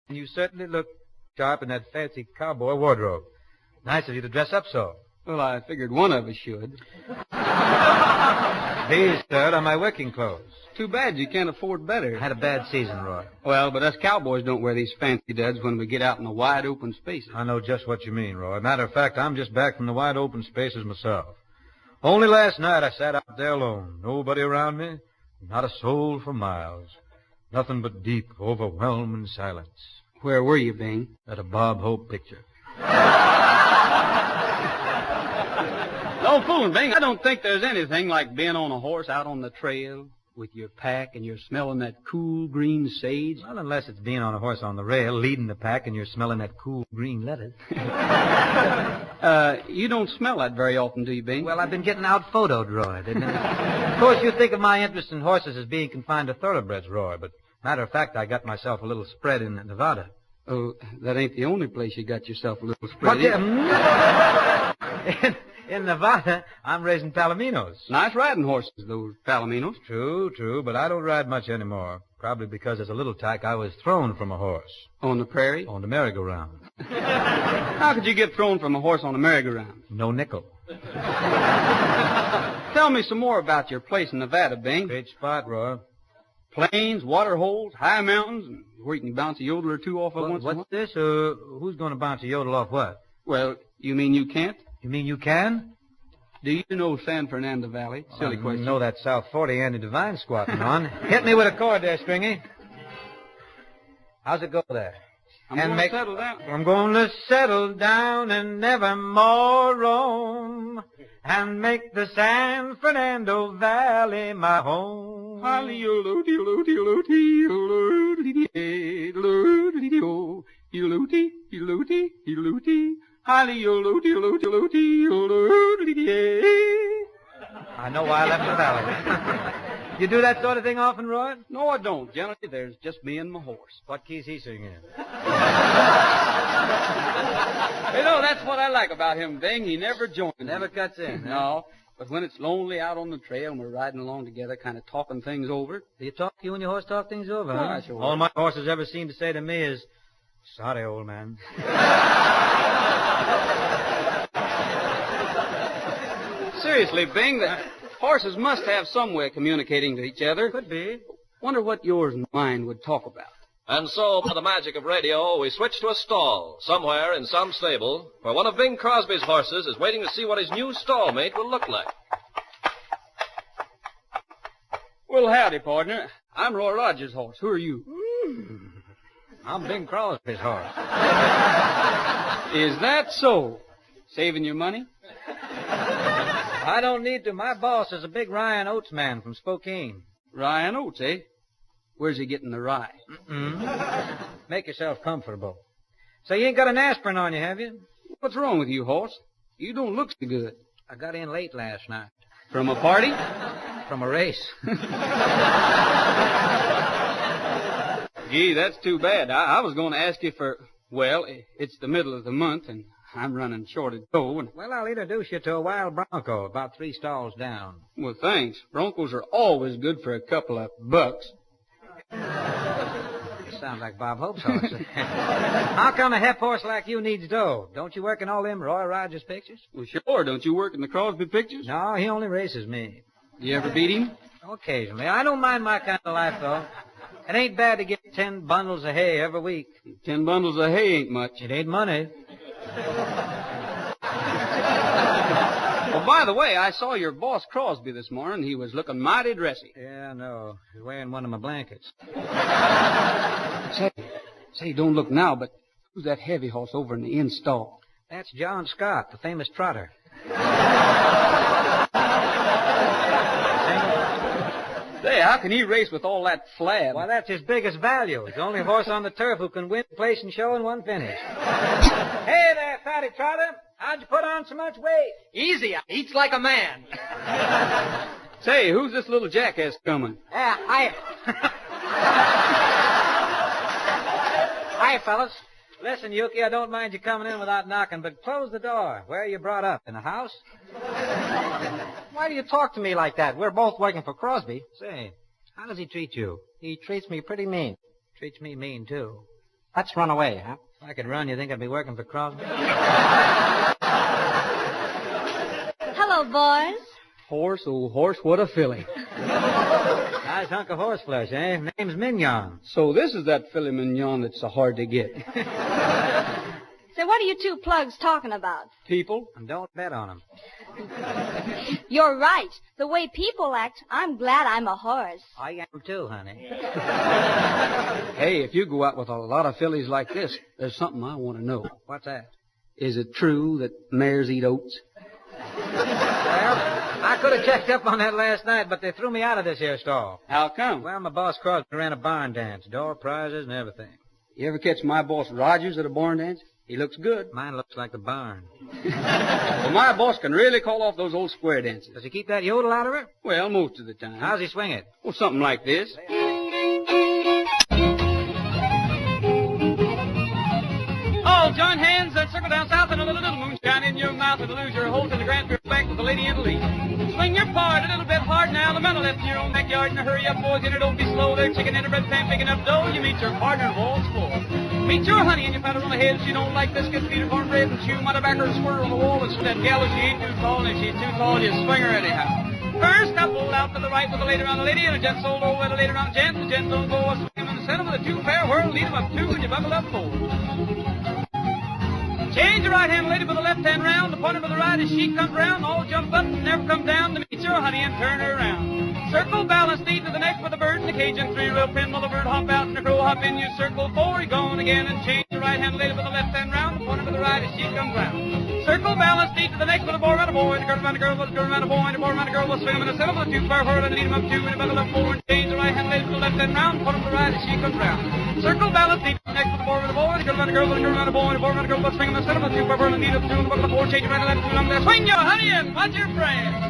And you certainly look sharp in that fancy cowboy wardrobe. Nice of you to dress up so. Well, I figured one of us should. These, sir, are my working clothes. Too bad you can't afford better. I had a bad season, Roy. Well, but us cowboys don't wear these fancy duds when we get out in the wide open spaces. I know just what you mean, Roy. Matter of fact, I'm just back from the wide open spaces myself. Only last night I sat out there alone. Nobody around me. Not a soul for miles. Nothing but deep, overwhelming silence. Where were you, Bing? At a Bob Hope picture. No fooling, Bing. I don't think there's anything like being on a horse out on the trail with your pack and you're smelling that cool green sage. Well, unless it's being on a horse on the rail, leading the pack, and you're smelling that cool green lettuce. You don't smell that very often, do you, Bing? Well, I've been getting out photoed, Roy. Of course, you think of my interest in horses as being confined to thoroughbreds, Roy, but matter of fact, I got myself a little spread in Nevada. Oh, that ain't the only place you got yourself a little spread In Nevada, I'm raising palominos. Nice riding horses, those palominos. True, but I don't ride much anymore. Probably because as a little tyke, I was thrown from a horse. On the prairie? On the merry-go-round. How could you get thrown from a horse on a merry-go-round? No nickel. Tell me some more about your place in Nevada, Bing. Great spot, Roy. Plains, water holes, high mountains, and where you can bounce a yodel or two off of once in a while. What's this? Who's going to bounce a yodel off what? Well, you mean you can't? You mean you can? Do you know San Fernando Valley? Silly question. I know that South 40 Andy Devine squatting on. Hit me with a chord there, Stringy. How's it go there? I'm going to settle down. I'm going to settle down and never more roam and make the San Fernando Valley my home. I know why I left the valley. You do that sort of thing often, Roy? No, I don't. Generally, there's just me and my horse. What key's he singing in? You know, that's what I like about him, Bing. He never joins. Never cuts in. No. But when it's lonely out on the trail and we're riding along together, kind of talking things over. Do you and your horse talk things over, huh? I sure All my horses ever seem to say to me is, sorry, old man. Seriously, Bing, the horses must have some way of communicating to each other. Could be. Wonder what yours and mine would talk about. And so, by the magic of radio, we switch to a stall, somewhere in some stable, where one of Bing Crosby's horses is waiting to see what his new stallmate will look like. Well, howdy, partner. I'm Roy Rogers' horse. Who are you? I'm Bing Crosby's horse. Is that so? Saving your money? I don't need to. My boss is a big Ryan Oates man from Spokane. Ryan Oates, eh? Where's he getting the rye? Make yourself comfortable. So you ain't got an aspirin on you, have you? What's wrong with you, horse? You don't look so good. I got in late last night. From a party? From a race. Gee, that's too bad. I was going to ask you for... Well, it's the middle of the month, and I'm running short of dough. And... Well, I'll introduce you to a wild bronco about 3 stalls down. Well, thanks. Broncos are always good for a couple of bucks. Sounds like Bob Hope's horse. How come a hep horse like you needs dough? Don't you work in all them Roy Rogers pictures? Well, sure. Don't you work in the Crosby pictures? No, he only races me. You ever beat him? Occasionally. I don't mind my kind of life, though. It ain't bad to get 10 bundles of hay every week. 10 bundles of hay ain't much. It ain't money. Well, by the way, I saw your boss Crosby this morning. He was looking mighty dressy. Yeah, I know. He's wearing one of my blankets. Say, don't look now, but who's that heavy horse over in the inn stall? That's John Scott, the famous trotter. Say, how can he race with all that flab? Why, that's his biggest value. He's the only horse on the turf who can win, place, and show in one finish. Hey there, fatty trotter. How'd you put on so much weight? Easy. I eats like a man. Say, who's this little jackass coming? Hi, fellas. Listen, Yuki, I don't mind you coming in without knocking, but close the door. Where are you brought up? In the house? Why do you talk to me like that? We're both working for Crosby. Say, how does he treat you? He treats me pretty mean. Treats me mean, too. Let's run away, huh? If I could run, you think I'd be working for Crosby? Hello, boys. Horse, oh horse, what a filly. Nice hunk of horseflesh, eh? Name's Mignon. So this is that filet mignon that's so hard to get. Say, what are you two plugs talking about? People? And don't bet on them. You're right. The way people act, I'm glad I'm a horse. I am too, honey. Hey, if you go out with a lot of fillies like this, there's something I want to know. What's that? Is it true that mares eat oats? Well, I could have checked up on that last night, but they threw me out of this here stall. How come? Well, my boss Crosby ran a barn dance, door prizes and everything. You ever catch my boss Rogers at a barn dance? He looks good. Mine looks like the barn. Well, my boss can really call off those old square dances. Does he keep that yodel out of her? Well, most of the time. How's he swing it? Well, something like this. All join hands and circle down south and a little moonshine in your mouth and lose your hold to the Grand Bureau Bank with the lady in the lead. Swing your part a little bit hard now, the metal left in your own backyard, and hurry up, boys, and don't be slow. There's chicken in a bread pan, big enough dough. You meet your partner, walls floor. Meet your honey and you pat her on the head. She don't like biscuits, feed her cornbread, and chew. Might have back her squirrel on the wall. And that gal, if she ain't too tall, and if she's too tall, you swing her anyhow. First couple out to the right with a lady around the lady, and a gent sold over with a lady around the gent. The gent don't go a swing in the center with a two-pair whirl, lead them up two, and you buckle up four. Change your right hand lady with the left hand round. The pointer with the right as she comes round. All jump up and never come down to meet your honey and turn her around. Circle, balance, knee to the neck with the bird in the cage and three-rail pin. While the bird hop out and the crow hop in. You circle four, you're going again. And change your right hand lady with the left hand round. The pointer with the right as she comes round. Circle, balance, knee to the neck with a boy around a boy. The girl around a girl with a girl around a boy. And the boy around a girl will swing them in a center with a two-pair whirl and lead them up two. And you buckle up four and change the right hand lady with the left hand round. Pointer with the right as she comes round. Circle, balance, knee to the neck with a boy around a boy. The girl around a girl with a girl around a boy. And the boy around a girl will swing them in a center with a two-pair whirl and lead them up two. And the buckle up four, change your right and left two. And swing your honey and watch your friend.